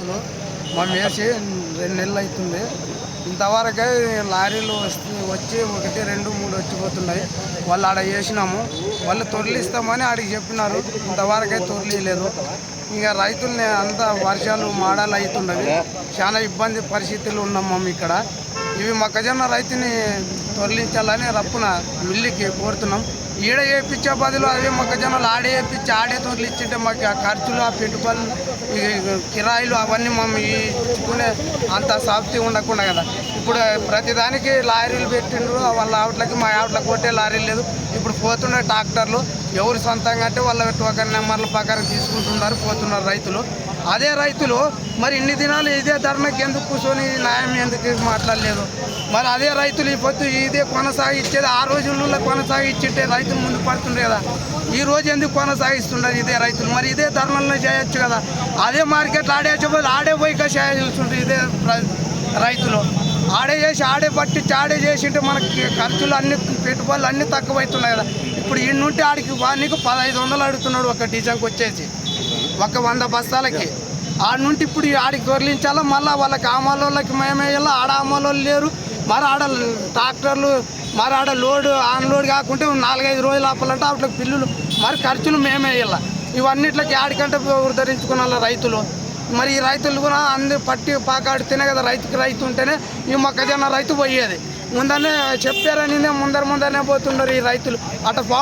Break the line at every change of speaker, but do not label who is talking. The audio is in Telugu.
రైతులు మేము వేసి 2 నెలలు అవుతుంది. ఇంతవరకే లారీలు వచ్చి 1, 2, 3 వచ్చిపోతున్నాయి. వాళ్ళు ఆడ వేసినాము, వాళ్ళు తొలిస్తామని ఆడికి చెప్పినారు. ఇంతవరకే తొలిలేదు. ఇంకా రైతుల్ని అంతా వర్షాలు మాడాలు అవుతున్నవి. చాలా ఇబ్బంది పరిస్థితులు ఉన్నాం మేము ఇక్కడ. ఇవి మొక్కజొన్న రైతుని తొలగించాలని రప్పున మిల్లుకి కోరుతున్నాం. ఈడ వేయించే బదులు అదే మొక్కజొన్నలు ఆడే వేయించి ఆడే తోటలు ఇచ్చింటే మాకు ఆ ఖర్చులు, ఆ పెట్టుబడులు, కిరాయిలు అవన్నీ మేము ఇచ్చుకునే అంత సాఫ్టీ ఉండకుండా కదా. ఇప్పుడు ప్రతిదానికి లారీలు పెట్టిండ్రు. వాళ్ళ ఆవుట్లకి మా ఆవుట్లకు కొట్టే లారీలు లేదు. ఇప్పుడు పోతుండే ట్రాక్టర్లు ఎవరు సొంతంగా అంటే వాళ్ళ టోకన్ నెంబర్ల ప్రకారం తీసుకుంటున్నారు, పోతున్నారు రైతులు. అదే రైతులు మరి ఇన్ని దినాలు ఇదే ధర్మకి ఎందుకు కూర్చొని న్యాయం ఎందుకు మాట్లాడలేదు? మరి అదే రైతులు ఈ పొద్దు ఇదే కొనసాగించేది ఆ రోజుల్లో కొనసాగించింటే రైతులు ముందు పడుతుండే కదా. ఈ రోజు ఎందుకు కొనసాగిస్తున్నారు ఇదే రైతులు? మరి ఇదే ధర్మంలో చేయొచ్చు కదా. అదే మార్కెట్ ఆడేకపోతే ఆడే పోయి చేయాల్సి ఇదే రైతులు ఆడే చేసి ఆడే పట్టించి ఆడే చేసింటే మనకి ఖర్చులు అన్ని పెట్టుబడులు అన్నీ తక్కువవుతున్నాయి కదా. ఇప్పుడు ఈ నుండి ఆడికి వానికి 1500 అడుగుతున్నాడు ఒక డీజన్కి వచ్చేసి, ఒక 100 బస్తాలకి. ఆడ నుండి ఇప్పుడు ఆడికి దొరికించాలా, మళ్ళీ వాళ్ళకి ఆమాలోళ్ళకి మేమేయాలా. ఆడ ఆమాలోళ్ళు లేరు, మరి ఆడ ట్రాక్టర్లు, మరి ఆడ లోడ్ ఆన్లోడ్ కాకుంటే 4-5 రోజులు ఆపాలంటే వాటికి పిల్లులు, మరి ఖర్చులు మేమే వేయాల. ఇవన్నిట్లకి ఆడికంటే ఉద్ధరించుకున్న రైతులు. మరి ఈ రైతులు కూడా అందరూ పట్టి పాకాడితేనే కదా రైతు ఉంటేనే ఈ మొక్కజొన్న రైతు పోయేది. ముందరనే చెప్పారని ముందరనే పోతున్నారు ఈ రైతులు. అట్లా